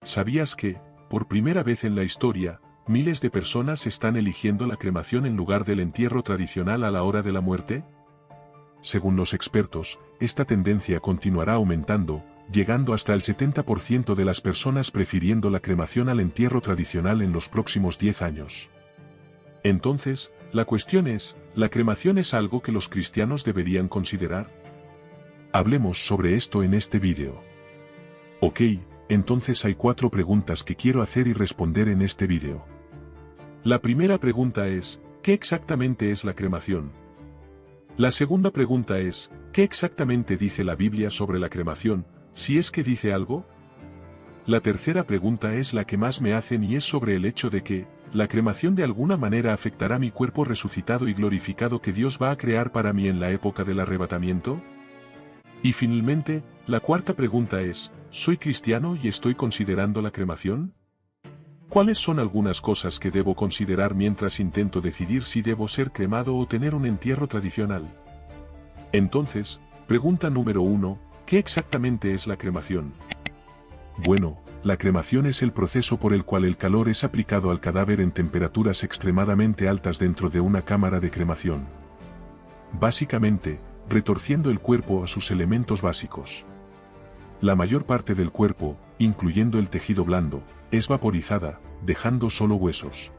¿Sabías que, por primera vez en la historia, miles de personas están eligiendo la cremación en lugar del entierro tradicional a la hora de la muerte? Según los expertos, esta tendencia continuará aumentando, llegando hasta el 70% de las personas prefiriendo la cremación al entierro tradicional en los próximos 10 años. Entonces, la cuestión es, ¿la cremación es algo que los cristianos deberían considerar? Hablemos sobre esto en este vídeo. Ok, entonces hay 4 preguntas que quiero hacer y responder en este vídeo. La primera pregunta es, ¿qué exactamente es la cremación? La segunda pregunta es, ¿qué exactamente dice la Biblia sobre la cremación, si es que dice algo? La tercera pregunta es la que más me hacen y es sobre el hecho de que, ¿la cremación de alguna manera afectará mi cuerpo resucitado y glorificado que Dios va a crear para mí en la época del arrebatamiento? Y finalmente, la cuarta pregunta es, ¿soy cristiano y estoy considerando la cremación? ¿Cuáles son algunas cosas que debo considerar mientras intento decidir si debo ser cremado o tener un entierro tradicional? Entonces, pregunta número 1, ¿qué exactamente es la cremación? Bueno, la cremación es el proceso por el cual el calor es aplicado al cadáver en temperaturas extremadamente altas dentro de una cámara de cremación. Básicamente, retorciendo el cuerpo a sus elementos básicos. La mayor parte del cuerpo, incluyendo el tejido blando, es vaporizada, dejando solo huesos.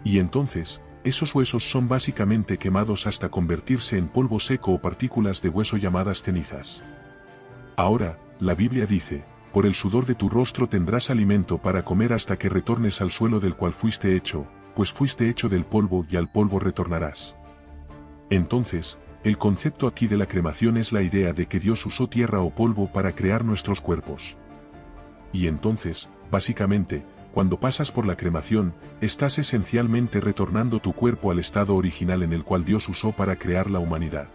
Y entonces, esos huesos son básicamente quemados hasta convertirse en polvo seco o partículas de hueso llamadas cenizas. Ahora, la Biblia dice, por el sudor de tu rostro tendrás alimento para comer hasta que retornes al suelo del cual fuiste hecho, pues fuiste hecho del polvo y al polvo retornarás. Entonces, el concepto aquí de la cremación es la idea de que Dios usó tierra o polvo para crear nuestros cuerpos. Y entonces, básicamente, cuando pasas por la cremación, estás esencialmente retornando tu cuerpo al estado original en el cual Dios usó para crear la humanidad.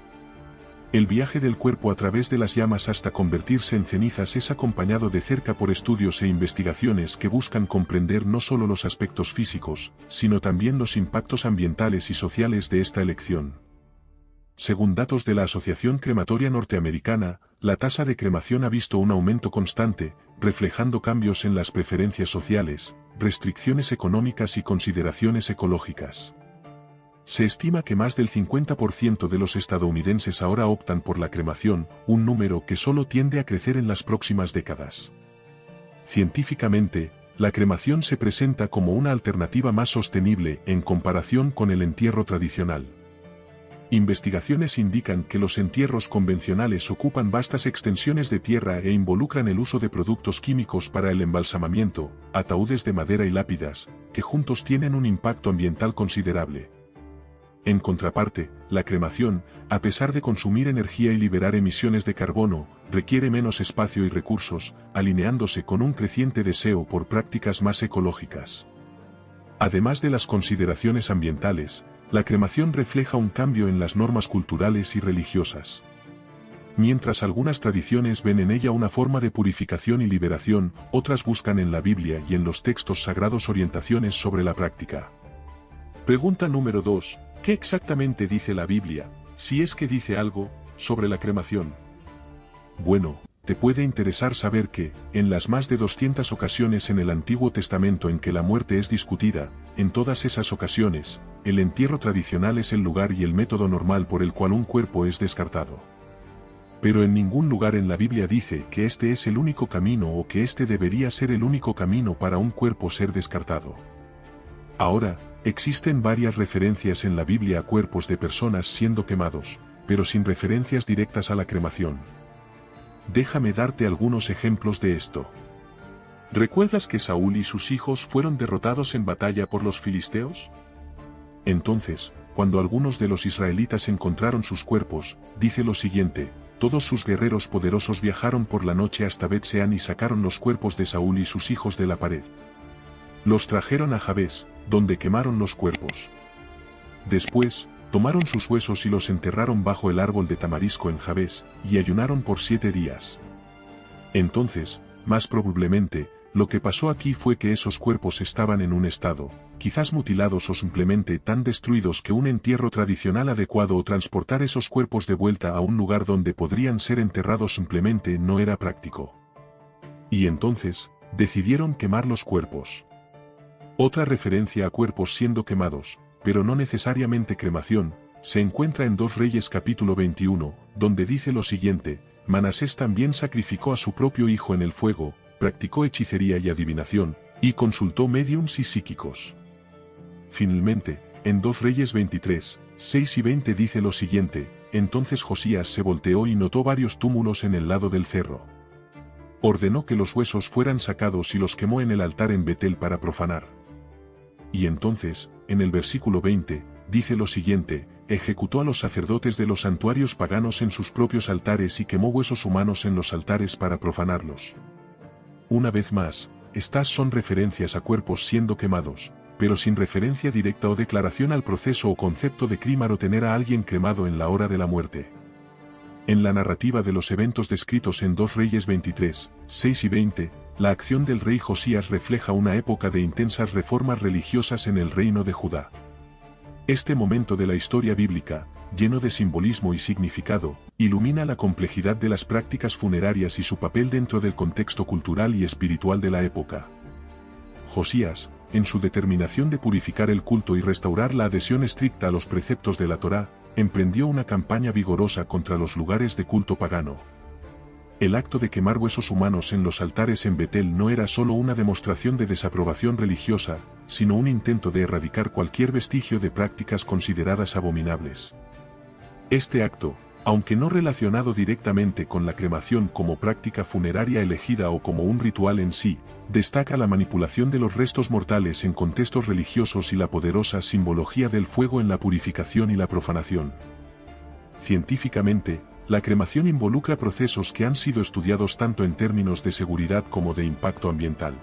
El viaje del cuerpo a través de las llamas hasta convertirse en cenizas es acompañado de cerca por estudios e investigaciones que buscan comprender no solo los aspectos físicos, sino también los impactos ambientales y sociales de esta elección. Según datos de la Asociación Crematoria Norteamericana, la tasa de cremación ha visto un aumento constante, reflejando cambios en las preferencias sociales, restricciones económicas y consideraciones ecológicas. Se estima que más del 50% de los estadounidenses ahora optan por la cremación, un número que solo tiende a crecer en las próximas décadas. Científicamente, la cremación se presenta como una alternativa más sostenible en comparación con el entierro tradicional. Investigaciones indican que los entierros convencionales ocupan vastas extensiones de tierra e involucran el uso de productos químicos para el embalsamamiento, ataúdes de madera y lápidas, que juntos tienen un impacto ambiental considerable. En contraparte, la cremación, a pesar de consumir energía y liberar emisiones de carbono, requiere menos espacio y recursos, alineándose con un creciente deseo por prácticas más ecológicas. Además de las consideraciones ambientales, la cremación refleja un cambio en las normas culturales y religiosas. Mientras algunas tradiciones ven en ella una forma de purificación y liberación, otras buscan en la Biblia y en los textos sagrados orientaciones sobre la práctica. Pregunta número 2. ¿Qué exactamente dice la Biblia, si es que dice algo, sobre la cremación? Bueno, te puede interesar saber que, en las más de 200 ocasiones en el Antiguo Testamento en que la muerte es discutida, en todas esas ocasiones, el entierro tradicional es el lugar y el método normal por el cual un cuerpo es descartado. Pero en ningún lugar en la Biblia dice que este es el único camino o que este debería ser el único camino para un cuerpo ser descartado. Ahora, existen varias referencias en la Biblia a cuerpos de personas siendo quemados, pero sin referencias directas a la cremación. Déjame darte algunos ejemplos de esto. ¿Recuerdas que Saúl y sus hijos fueron derrotados en batalla por los filisteos? Entonces, cuando algunos de los israelitas encontraron sus cuerpos, dice lo siguiente: todos sus guerreros poderosos viajaron por la noche hasta Bet-Seán y sacaron los cuerpos de Saúl y sus hijos de la pared. Los trajeron a Jabes, donde quemaron los cuerpos. Después, tomaron sus huesos y los enterraron bajo el árbol de tamarisco en Jabes, y ayunaron por 7 días. Entonces, más probablemente, lo que pasó aquí fue que esos cuerpos estaban en un estado, quizás mutilados o simplemente tan destruidos que un entierro tradicional adecuado o transportar esos cuerpos de vuelta a un lugar donde podrían ser enterrados simplemente no era práctico. Y entonces, decidieron quemar los cuerpos. Otra referencia a cuerpos siendo quemados, pero no necesariamente cremación, se encuentra en 2 Reyes capítulo 21, donde dice lo siguiente: Manasés también sacrificó a su propio hijo en el fuego, practicó hechicería y adivinación, y consultó médiums y psíquicos. Finalmente, en 2 Reyes 23, 6 y 20 dice lo siguiente: Entonces Josías se volteó y notó varios túmulos en el lado del cerro. Ordenó que los huesos fueran sacados y los quemó en el altar en Betel para profanar. Y entonces, en el versículo 20, dice lo siguiente: ejecutó a los sacerdotes de los santuarios paganos en sus propios altares y quemó huesos humanos en los altares para profanarlos. Una vez más, estas son referencias a cuerpos siendo quemados, pero sin referencia directa o declaración al proceso o concepto de crimen o tener a alguien cremado en la hora de la muerte. En la narrativa de los eventos descritos en 2 Reyes 23, 6 y 20, la acción del rey Josías refleja una época de intensas reformas religiosas en el reino de Judá. Este momento de la historia bíblica, lleno de simbolismo y significado, ilumina la complejidad de las prácticas funerarias y su papel dentro del contexto cultural y espiritual de la época. Josías, en su determinación de purificar el culto y restaurar la adhesión estricta a los preceptos de la Torá, emprendió una campaña vigorosa contra los lugares de culto pagano. El acto de quemar huesos humanos en los altares en Betel no era solo una demostración de desaprobación religiosa, sino un intento de erradicar cualquier vestigio de prácticas consideradas abominables. Este acto, aunque no relacionado directamente con la cremación como práctica funeraria elegida o como un ritual en sí, destaca la manipulación de los restos mortales en contextos religiosos y la poderosa simbología del fuego en la purificación y la profanación. Científicamente, la cremación involucra procesos que han sido estudiados tanto en términos de seguridad como de impacto ambiental.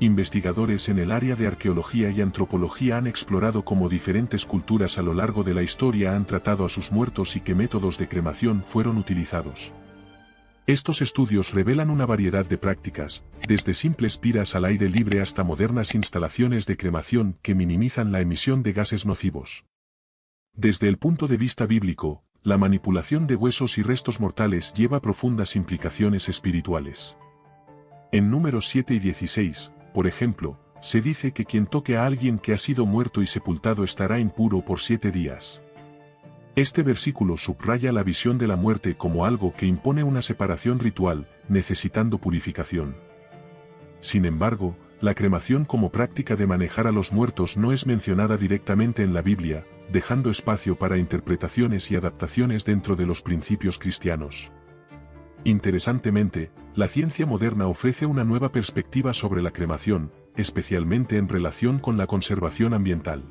Investigadores en el área de arqueología y antropología han explorado cómo diferentes culturas a lo largo de la historia han tratado a sus muertos y qué métodos de cremación fueron utilizados. Estos estudios revelan una variedad de prácticas, desde simples piras al aire libre hasta modernas instalaciones de cremación que minimizan la emisión de gases nocivos. Desde el punto de vista bíblico, la manipulación de huesos y restos mortales lleva profundas implicaciones espirituales. En Números 7 y 16, por ejemplo, se dice que quien toque a alguien que ha sido muerto y sepultado estará impuro por 7 días. Este versículo subraya la visión de la muerte como algo que impone una separación ritual, necesitando purificación. Sin embargo, la cremación como práctica de manejar a los muertos no es mencionada directamente en la Biblia, dejando espacio para interpretaciones y adaptaciones dentro de los principios cristianos. Interesantemente, la ciencia moderna ofrece una nueva perspectiva sobre la cremación, especialmente en relación con la conservación ambiental.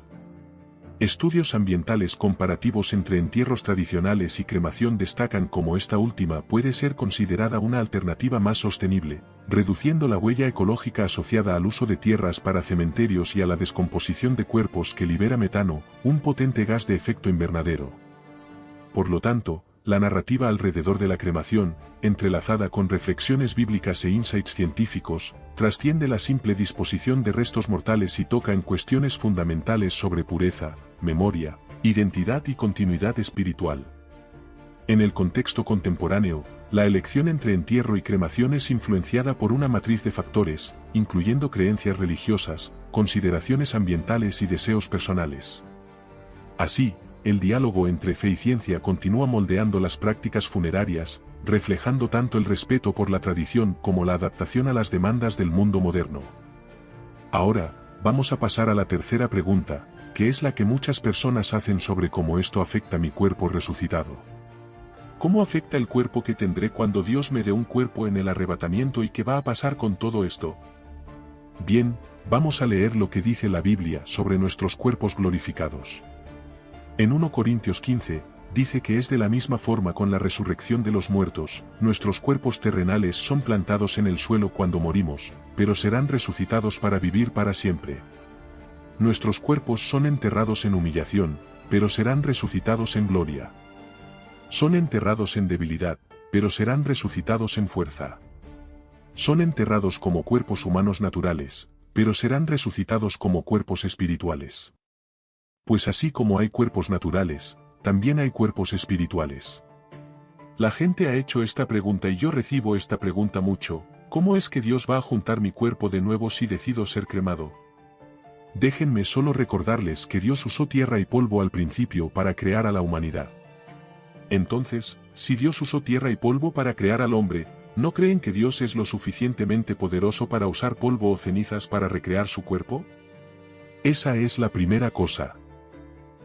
Estudios ambientales comparativos entre entierros tradicionales y cremación destacan cómo esta última puede ser considerada una alternativa más sostenible, reduciendo la huella ecológica asociada al uso de tierras para cementerios y a la descomposición de cuerpos que libera metano, un potente gas de efecto invernadero. Por lo tanto, la narrativa alrededor de la cremación, entrelazada con reflexiones bíblicas e insights científicos, trasciende la simple disposición de restos mortales y toca en cuestiones fundamentales sobre pureza, memoria, identidad y continuidad espiritual. En el contexto contemporáneo, la elección entre entierro y cremación es influenciada por una matriz de factores, incluyendo creencias religiosas, consideraciones ambientales y deseos personales. Así, el diálogo entre fe y ciencia continúa moldeando las prácticas funerarias, reflejando tanto el respeto por la tradición como la adaptación a las demandas del mundo moderno. Ahora, vamos a pasar a la tercera pregunta, que es la que muchas personas hacen sobre cómo esto afecta a mi cuerpo resucitado. ¿Cómo afecta el cuerpo que tendré cuando Dios me dé un cuerpo en el arrebatamiento y qué va a pasar con todo esto? Bien, vamos a leer lo que dice la Biblia sobre nuestros cuerpos glorificados. En 1 Corintios 15, dice que es de la misma forma con la resurrección de los muertos, nuestros cuerpos terrenales son plantados en el suelo cuando morimos, pero serán resucitados para vivir para siempre. Nuestros cuerpos son enterrados en humillación, pero serán resucitados en gloria. Son enterrados en debilidad, pero serán resucitados en fuerza. Son enterrados como cuerpos humanos naturales, pero serán resucitados como cuerpos espirituales. Pues así como hay cuerpos naturales, también hay cuerpos espirituales. La gente ha hecho esta pregunta y yo recibo esta pregunta mucho, ¿Cómo es que Dios va a juntar mi cuerpo de nuevo si decido ser cremado? Déjenme solo recordarles que Dios usó tierra y polvo al principio para crear a la humanidad. Entonces, si Dios usó tierra y polvo para crear al hombre, ¿no creen que Dios es lo suficientemente poderoso para usar polvo o cenizas para recrear su cuerpo? Esa es la primera cosa.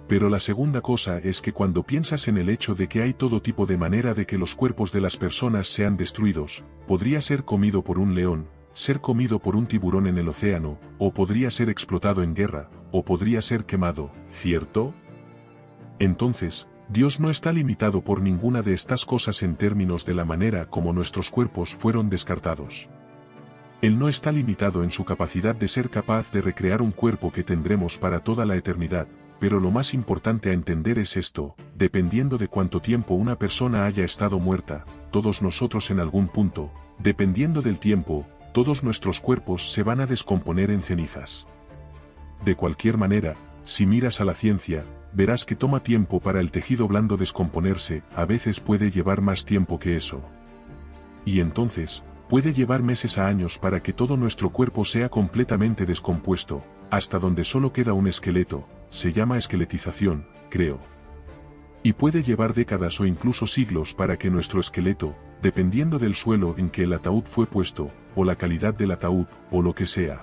Pero la segunda cosa es que cuando piensas en el hecho de que hay todo tipo de manera de que los cuerpos de las personas sean destruidos, podría ser comido por un león, ser comido por un tiburón en el océano, o podría ser explotado en guerra, o podría ser quemado, ¿cierto? Entonces, Dios no está limitado por ninguna de estas cosas en términos de la manera como nuestros cuerpos fueron descartados. Él no está limitado en su capacidad de ser capaz de recrear un cuerpo que tendremos para toda la eternidad, pero lo más importante a entender es esto: dependiendo de cuánto tiempo una persona haya estado muerta, todos nosotros en algún punto, dependiendo del tiempo, todos nuestros cuerpos se van a descomponer en cenizas. De cualquier manera, si miras a la ciencia, verás que toma tiempo para el tejido blando descomponerse, a veces puede llevar más tiempo que eso. Y entonces, puede llevar meses a años para que todo nuestro cuerpo sea completamente descompuesto, hasta donde solo queda un esqueleto, se llama esqueletización, creo. Y puede llevar décadas o incluso siglos para que nuestro esqueleto, dependiendo del suelo en que el ataúd fue puesto, o la calidad del ataúd, o lo que sea.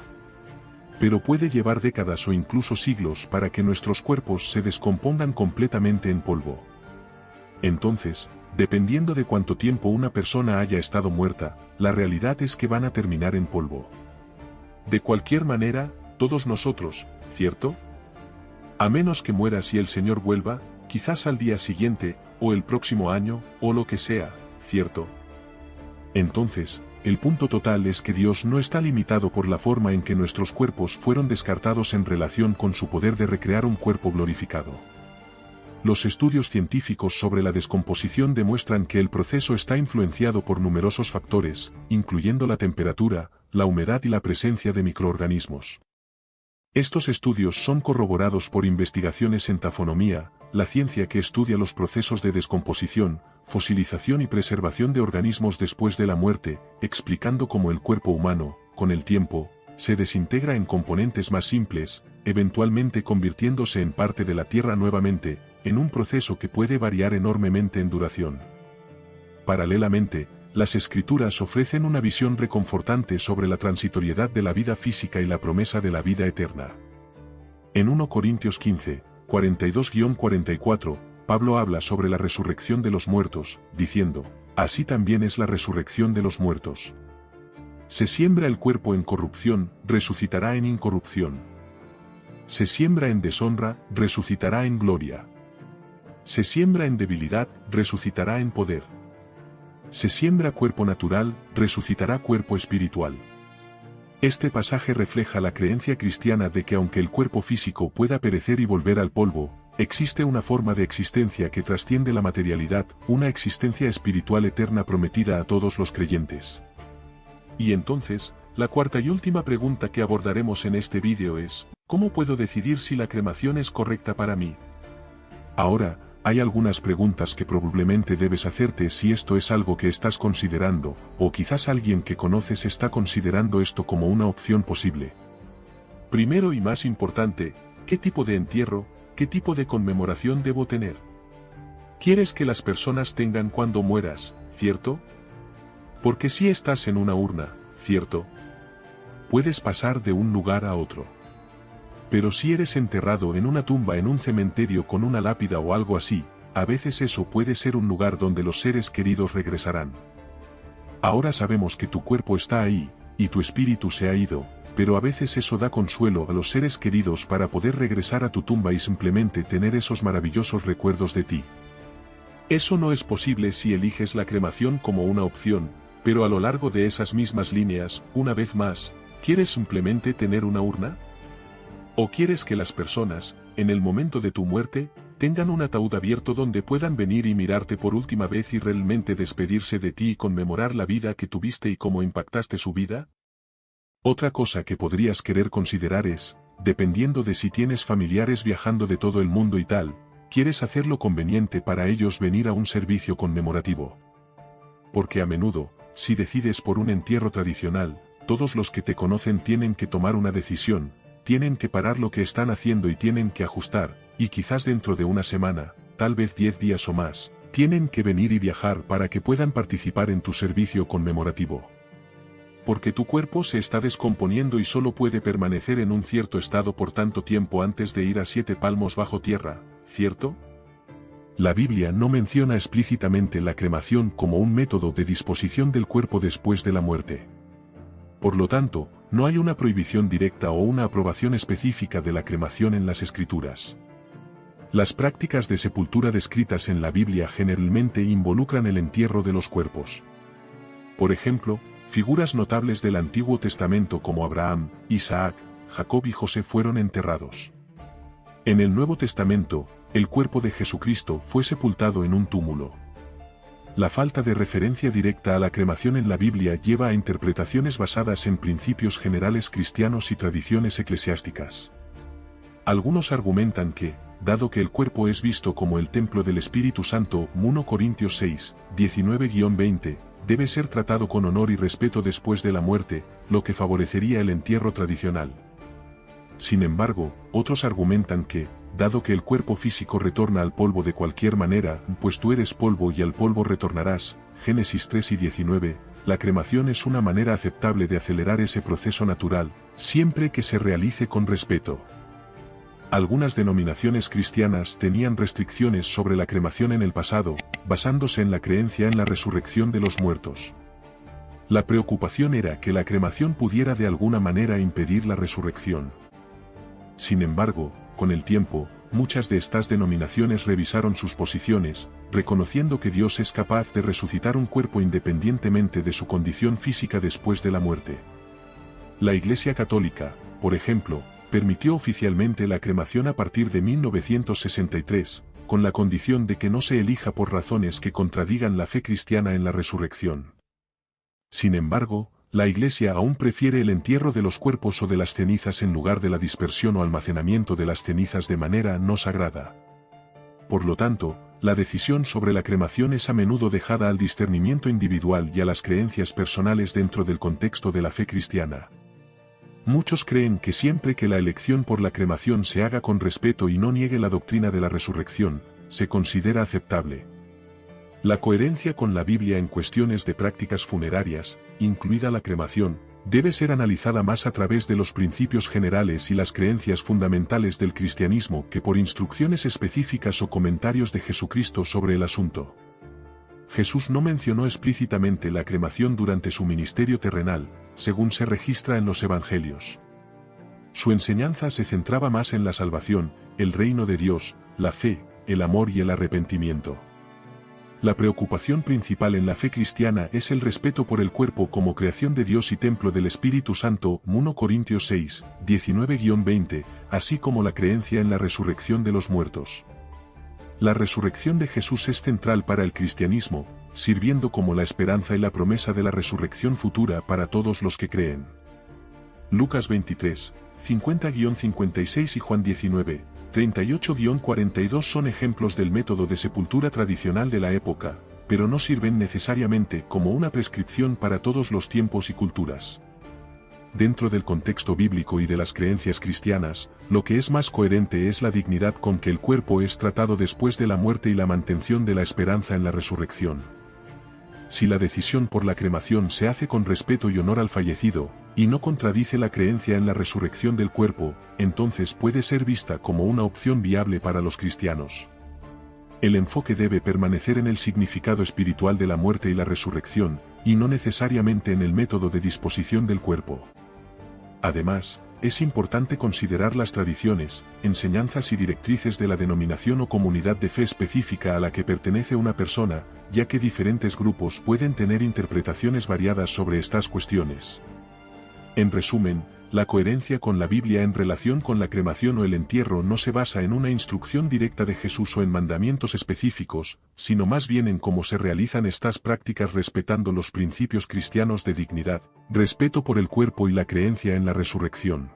Pero puede llevar décadas o incluso siglos para que nuestros cuerpos se descompongan completamente en polvo. Entonces, dependiendo de cuánto tiempo una persona haya estado muerta, la realidad es que van a terminar en polvo. De cualquier manera, todos nosotros, ¿cierto? A menos que mueras y el Señor vuelva, quizás al día siguiente, o el próximo año, o lo que sea, ¿cierto? Entonces, el punto total es que Dios no está limitado por la forma en que nuestros cuerpos fueron descartados en relación con su poder de recrear un cuerpo glorificado. Los estudios científicos sobre la descomposición demuestran que el proceso está influenciado por numerosos factores, incluyendo la temperatura, la humedad y la presencia de microorganismos. Estos estudios son corroborados por investigaciones en tafonomía, la ciencia que estudia los procesos de descomposición, fosilización y preservación de organismos después de la muerte, explicando cómo el cuerpo humano, con el tiempo, se desintegra en componentes más simples, eventualmente convirtiéndose en parte de la Tierra nuevamente, en un proceso que puede variar enormemente en duración. Paralelamente, las Escrituras ofrecen una visión reconfortante sobre la transitoriedad de la vida física y la promesa de la vida eterna. En 1 Corintios 15, 42-44, Pablo habla sobre la resurrección de los muertos, diciendo: así también es la resurrección de los muertos. Se siembra el cuerpo en corrupción, resucitará en incorrupción. Se siembra en deshonra, resucitará en gloria. Se siembra en debilidad, resucitará en poder. Se siembra cuerpo natural, resucitará cuerpo espiritual. Este pasaje refleja la creencia cristiana de que aunque el cuerpo físico pueda perecer y volver al polvo, existe una forma de existencia que trasciende la materialidad, una existencia espiritual eterna prometida a todos los creyentes. Y entonces, la cuarta y última pregunta que abordaremos en este vídeo es: ¿cómo puedo decidir si la cremación es correcta para mí? Ahora, hay algunas preguntas que probablemente debes hacerte si esto es algo que estás considerando, o quizás alguien que conoces está considerando esto como una opción posible. Primero y más importante, ¿qué tipo de entierro, qué tipo de conmemoración debo tener? ¿Quieres que las personas tengan cuando mueras, cierto? Porque si estás en una urna, ¿cierto? Puedes pasar de un lugar a otro. Pero si eres enterrado en una tumba en un cementerio con una lápida o algo así, a veces eso puede ser un lugar donde los seres queridos regresarán. Ahora sabemos que tu cuerpo está ahí, y tu espíritu se ha ido, pero a veces eso da consuelo a los seres queridos para poder regresar a tu tumba y simplemente tener esos maravillosos recuerdos de ti. Eso no es posible si eliges la cremación como una opción, pero a lo largo de esas mismas líneas, una vez más, ¿quieres simplemente tener una urna? ¿O quieres que las personas, en el momento de tu muerte, tengan un ataúd abierto donde puedan venir y mirarte por última vez y realmente despedirse de ti y conmemorar la vida que tuviste y cómo impactaste su vida? Otra cosa que podrías querer considerar es, dependiendo de si tienes familiares viajando de todo el mundo y tal, ¿quieres hacerlo conveniente para ellos venir a un servicio conmemorativo? Porque a menudo, si decides por un entierro tradicional, todos los que te conocen tienen que tomar una decisión, tienen que parar lo que están haciendo y tienen que ajustar, y quizás dentro de una semana, tal vez 10 días o más, tienen que venir y viajar para que puedan participar en tu servicio conmemorativo. Porque tu cuerpo se está descomponiendo y solo puede permanecer en un cierto estado por tanto tiempo antes de ir a 7 palmos bajo tierra, ¿cierto? La Biblia no menciona explícitamente la cremación como un método de disposición del cuerpo después de la muerte. Por lo tanto, no hay una prohibición directa o una aprobación específica de la cremación en las Escrituras. Las prácticas de sepultura descritas en la Biblia generalmente involucran el entierro de los cuerpos. Por ejemplo, figuras notables del Antiguo Testamento como Abraham, Isaac, Jacob y José fueron enterrados. En el Nuevo Testamento, el cuerpo de Jesucristo fue sepultado en un túmulo. La falta de referencia directa a la cremación en la Biblia lleva a interpretaciones basadas en principios generales cristianos y tradiciones eclesiásticas. Algunos argumentan que, dado que el cuerpo es visto como el templo del Espíritu Santo, 1 Corintios 6, 19-20, debe ser tratado con honor y respeto después de la muerte, lo que favorecería el entierro tradicional. Sin embargo, otros argumentan que, dado que el cuerpo físico retorna al polvo de cualquier manera, pues tú eres polvo y al polvo retornarás, Génesis 3 y 19, la cremación es una manera aceptable de acelerar ese proceso natural, siempre que se realice con respeto. Algunas denominaciones cristianas tenían restricciones sobre la cremación en el pasado, basándose en la creencia en la resurrección de los muertos. La preocupación era que la cremación pudiera de alguna manera impedir la resurrección. Sin embargo, con el tiempo, muchas de estas denominaciones revisaron sus posiciones, reconociendo que Dios es capaz de resucitar un cuerpo independientemente de su condición física después de la muerte. La Iglesia Católica, por ejemplo, permitió oficialmente la cremación a partir de 1963, con la condición de que no se elija por razones que contradigan la fe cristiana en la resurrección. Sin embargo, la Iglesia aún prefiere el entierro de los cuerpos o de las cenizas en lugar de la dispersión o almacenamiento de las cenizas de manera no sagrada. Por lo tanto, la decisión sobre la cremación es a menudo dejada al discernimiento individual y a las creencias personales dentro del contexto de la fe cristiana. Muchos creen que siempre que la elección por la cremación se haga con respeto y no niegue la doctrina de la resurrección, se considera aceptable. La coherencia con la Biblia en cuestiones de prácticas funerarias, incluida la cremación, debe ser analizada más a través de los principios generales y las creencias fundamentales del cristianismo que por instrucciones específicas o comentarios de Jesucristo sobre el asunto. Jesús no mencionó explícitamente la cremación durante su ministerio terrenal, según se registra en los Evangelios. Su enseñanza se centraba más en la salvación, el reino de Dios, la fe, el amor y el arrepentimiento. La preocupación principal en la fe cristiana es el respeto por el cuerpo como creación de Dios y templo del Espíritu Santo, 1 Corintios 6, 19-20, así como la creencia en la resurrección de los muertos. La resurrección de Jesús es central para el cristianismo, sirviendo como la esperanza y la promesa de la resurrección futura para todos los que creen. Lucas 23, 50-56 y Juan 19, 38-42 son ejemplos del método de sepultura tradicional de la época, pero no sirven necesariamente como una prescripción para todos los tiempos y culturas. Dentro del contexto bíblico y de las creencias cristianas, lo que es más coherente es la dignidad con que el cuerpo es tratado después de la muerte y la mantención de la esperanza en la resurrección. Si la decisión por la cremación se hace con respeto y honor al fallecido, y no contradice la creencia en la resurrección del cuerpo, entonces puede ser vista como una opción viable para los cristianos. El enfoque debe permanecer en el significado espiritual de la muerte y la resurrección, y no necesariamente en el método de disposición del cuerpo. Además, es importante considerar las tradiciones, enseñanzas y directrices de la denominación o comunidad de fe específica a la que pertenece una persona, ya que diferentes grupos pueden tener interpretaciones variadas sobre estas cuestiones. En resumen, la coherencia con la Biblia en relación con la cremación o el entierro no se basa en una instrucción directa de Jesús o en mandamientos específicos, sino más bien en cómo se realizan estas prácticas respetando los principios cristianos de dignidad, respeto por el cuerpo y la creencia en la resurrección.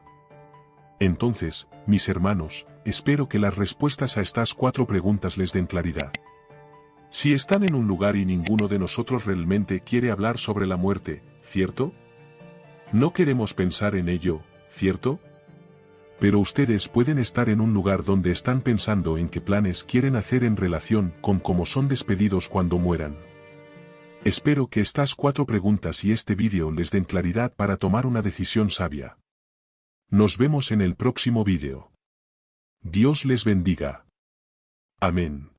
Entonces, mis hermanos, espero que las respuestas a estas 4 preguntas les den claridad. Si están en un lugar y ninguno de nosotros realmente quiere hablar sobre la muerte, ¿cierto? No queremos pensar en ello, ¿cierto? Pero ustedes pueden estar en un lugar donde están pensando en qué planes quieren hacer en relación con cómo son despedidos cuando mueran. Espero que estas 4 preguntas y este vídeo les den claridad para tomar una decisión sabia. Nos vemos en el próximo vídeo. Dios les bendiga. Amén.